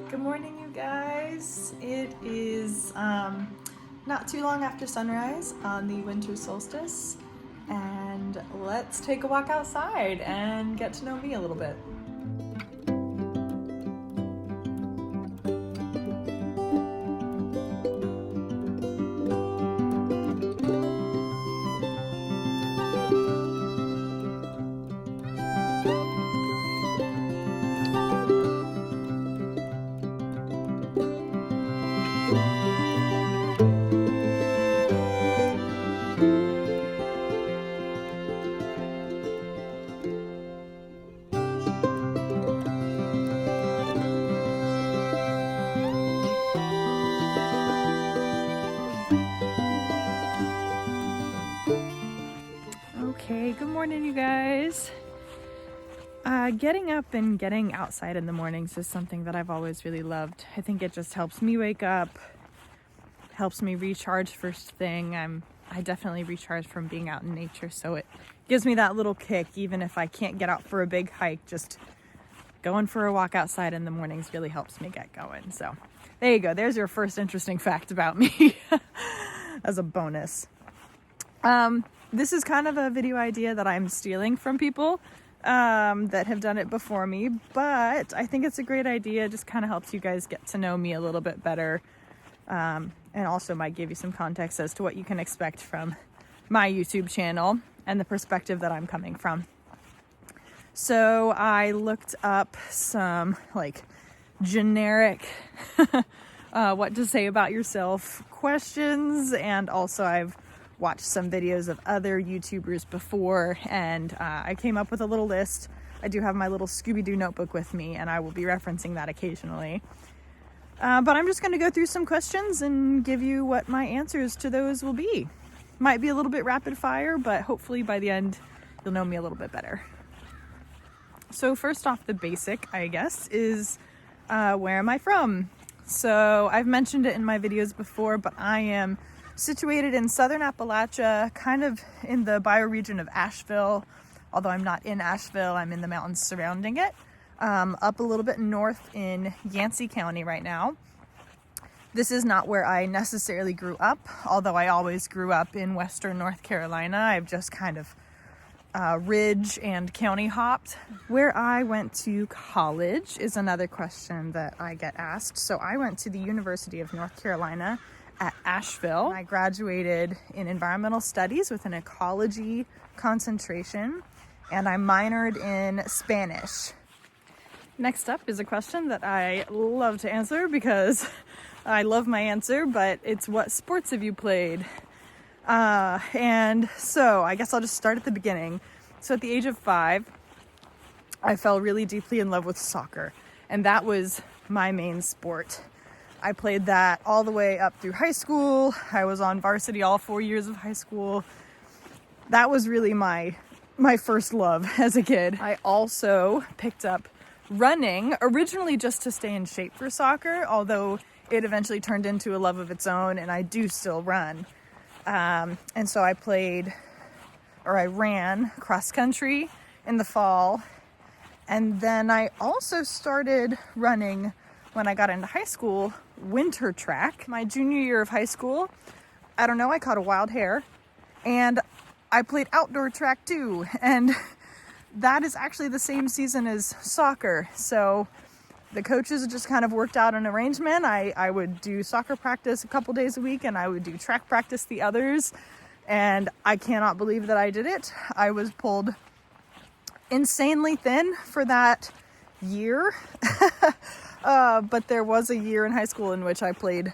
Good morning, you guys. It is not too long after sunrise on the winter solstice, and let's take a walk outside and get to know me a little bit. Okay, good morning, you guys. Getting up and getting outside in the mornings is something that I've always really loved. I think it just helps me wake up, helps me recharge first thing. I definitely recharge from being out in nature, so it gives me that little kick. Even if I can't get out for a big hike, just going for a walk outside in the mornings really helps me get going. So there you go. There's your first interesting fact about me as a bonus. This is kind of a video idea that I'm stealing from people that have done it before me, but I think it's a great idea. It just kind of helps you guys get to know me a little bit better, and also might give you some context as to what you can expect from my YouTube channel and the perspective that I'm coming from. So I looked up some like generic what to say about yourself questions, and also I've watched some videos of other YouTubers before, and I came up with a little list. I do have my little Scooby-Doo notebook with me, and I will be referencing that occasionally. But I'm just going to go through some questions and give you what my answers to those will be. Might be a little bit rapid fire, but hopefully by the end you'll know me a little bit better. So first off, the basic, I guess, is where am I from? So I've mentioned it in my videos before, but I am situated in southern Appalachia, kind of in the bioregion of Asheville. Although I'm not in Asheville, I'm in the mountains surrounding it. Up a little bit north in Yancey County right now. This is not where I necessarily grew up, although I always grew up in western North Carolina. I've just kind of ridge and county hopped. Where I went to college is another question that I get asked. So I went to the University of North Carolina at Asheville. I graduated in environmental studies with an ecology concentration, and I minored in Spanish. Next up is a question that I love to answer because I love my answer, but it's what sports have you played? And so I guess I'll just start at the beginning. So at the age of 5, I fell really deeply in love with soccer, and that was my main sport. I played that all the way up through high school. I was on varsity all 4 years of high school. That was really my first love as a kid. I also picked up running, originally just to stay in shape for soccer, although it eventually turned into a love of its own, and I do still run. And so I ran cross country in the fall. And then I also started running when I got into high school, winter track. My junior year of high school, I don't know, I caught a wild hair, and I played outdoor track too. And that is actually the same season as soccer. So the coaches just kind of worked out an arrangement. I would do soccer practice a couple days a week, and I would do track practice the others. And I cannot believe that I did it. I was pulled insanely thin for that year. But there was a year in high school in which I played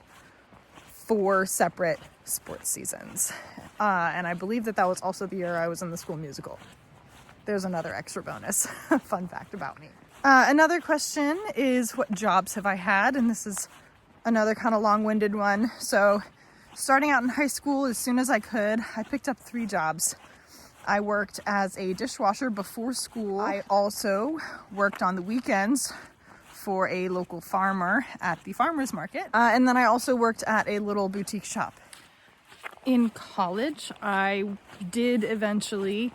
4 separate sports seasons. And I believe that was also the year I was in the school musical. There's another extra bonus fun fact about me. Another question is, what jobs have I had? And this is another kind of long-winded one. So starting out in high school, as soon as I could, I picked up 3 jobs. I worked as a dishwasher before school. I also worked on the weekends for a local farmer at the farmer's market. And then I also worked at a little boutique shop. In college, I did eventually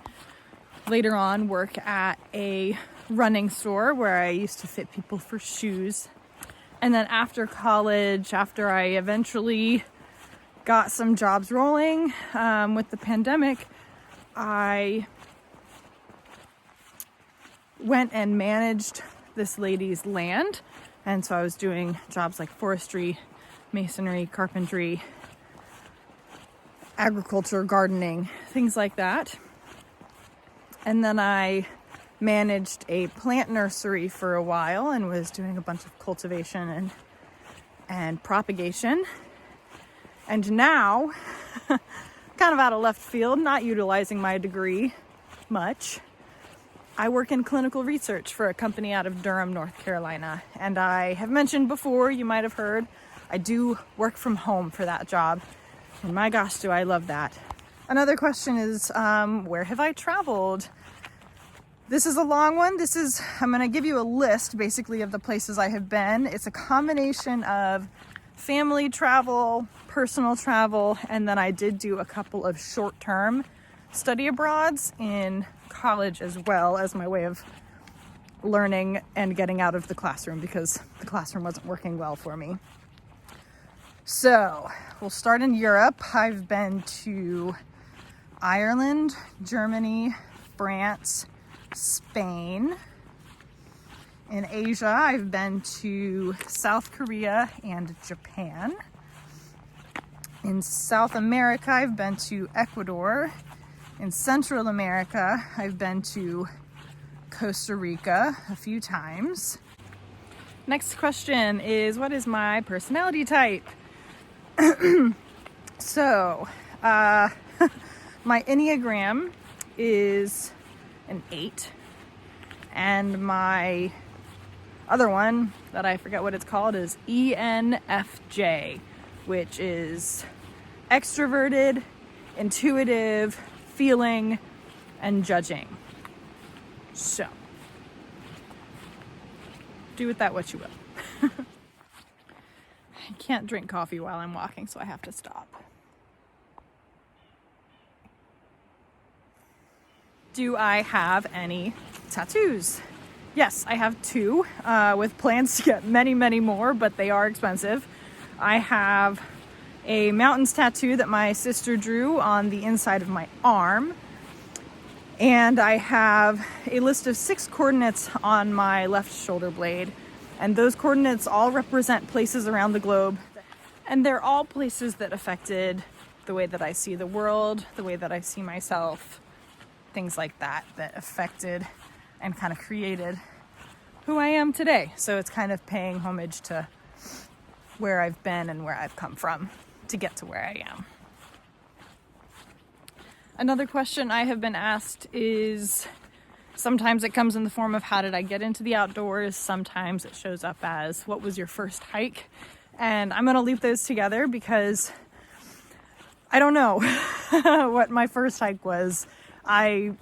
later on work at a running store where I used to fit people for shoes. And then after college, after I eventually got some jobs rolling with the pandemic, I went and managed this lady's land. And so I was doing jobs like forestry, masonry, carpentry, agriculture, gardening, things like that. And then I managed a plant nursery for a while and was doing a bunch of cultivation and propagation. And now, kind of out of left field, not utilizing my degree much, I work in clinical research for a company out of Durham, North Carolina. And I have mentioned before, you might have heard, I do work from home for that job. And my gosh, do I love that. Another question is, where have I traveled? This is a long one. I'm going to give you a list basically of the places I have been. It's a combination of family travel, personal travel, and then I did do a couple of short-term study abroads in college as well as my way of learning and getting out of the classroom because the classroom wasn't working well for me. So we'll start in Europe. I've been to Ireland, Germany, France, Spain. In Asia, I've been to South Korea and Japan. In South America, I've been to Ecuador. In Central America, I've been to Costa Rica a few times. Next question is, what is my personality type? So, my Enneagram is an 8, and my other one that I forget what it's called is ENFJ, which is extroverted, intuitive, feeling, and judging. So, do with that what you will. I can't drink coffee while I'm walking, so I have to stop. Do I have any tattoos? Yes, I have 2, with plans to get many, many more, but they are expensive. I have a mountains tattoo that my sister drew on the inside of my arm. And I have a list of 6 coordinates on my left shoulder blade. And those coordinates all represent places around the globe. And they're all places that affected the way that I see the world, the way that I see myself, things like that, that affected and kind of created who I am today. So it's kind of paying homage to where I've been and where I've come from to get to where I am. Another question I have been asked is, sometimes it comes in the form of how did I get into the outdoors? Sometimes it shows up as what was your first hike? And I'm going to loop those together because I don't know what my first hike was. I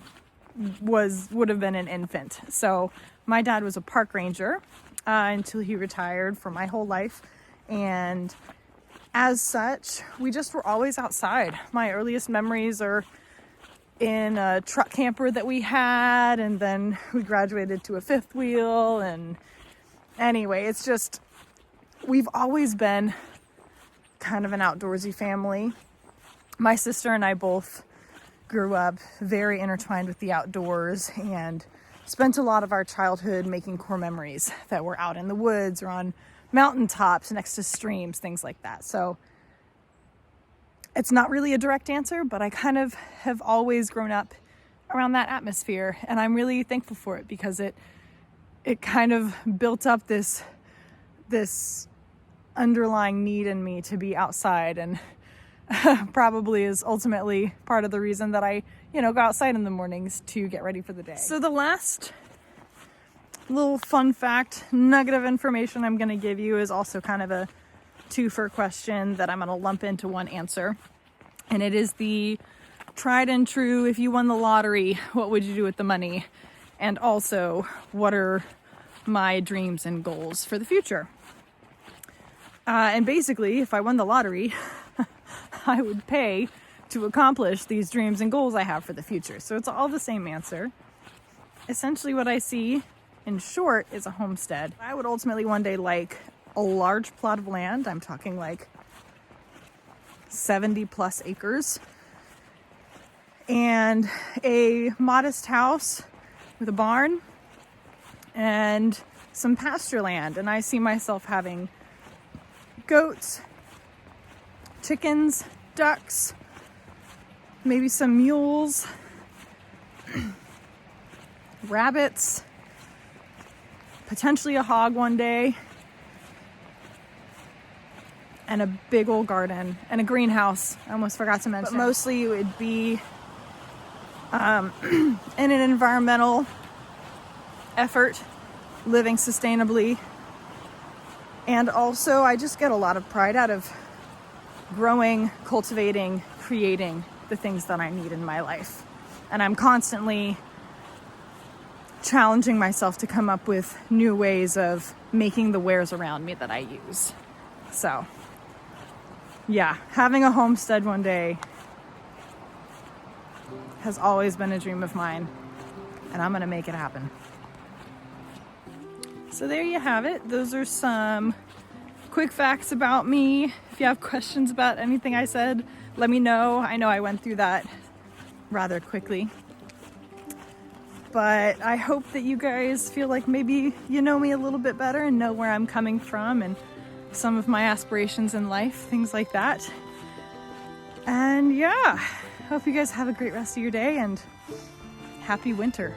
would have been an infant. So my dad was a park ranger until he retired for my whole life. And as such, we just were always outside. My earliest memories are in a truck camper that we had, and then we graduated to a fifth wheel. And anyway, it's just, we've always been kind of an outdoorsy family. My sister and I both grew up very intertwined with the outdoors and spent a lot of our childhood making core memories that were out in the woods or on mountaintops next to streams, things like that. So it's not really a direct answer, but I kind of have always grown up around that atmosphere, and I'm really thankful for it because it kind of built up this underlying need in me to be outside, and probably is ultimately part of the reason that I, go outside in the mornings to get ready for the day. So the last little fun fact, nugget of information I'm going to give you is also kind of a two-fer question that I'm going to lump into one answer. And it is the tried and true, if you won the lottery, what would you do with the money? And also, what are my dreams and goals for the future? And basically, if I won the lottery, I would pay to accomplish these dreams and goals I have for the future. So it's all the same answer. Essentially what I see, in short, is a homestead. I would ultimately one day like a large plot of land. I'm talking like 70 plus acres, and a modest house with a barn and some pasture land. And I see myself having goats, chickens, ducks, maybe some mules, rabbits, potentially a hog one day, and a big old garden and a greenhouse. I almost forgot to mention. But mostly it would be in an environmental effort, living sustainably. And also I just get a lot of pride out of growing, cultivating, creating the things that I need in my life. And I'm constantly challenging myself to come up with new ways of making the wares around me that I use. So yeah, having a homestead one day has always been a dream of mine, and I'm gonna make it happen. So there you have it. Those are some quick facts about me. If you have questions about anything I said, let me know. I know I went through that rather quickly, but I hope that you guys feel like maybe you know me a little bit better and know where I'm coming from and some of my aspirations in life, things like that. And yeah, hope you guys have a great rest of your day and happy winter.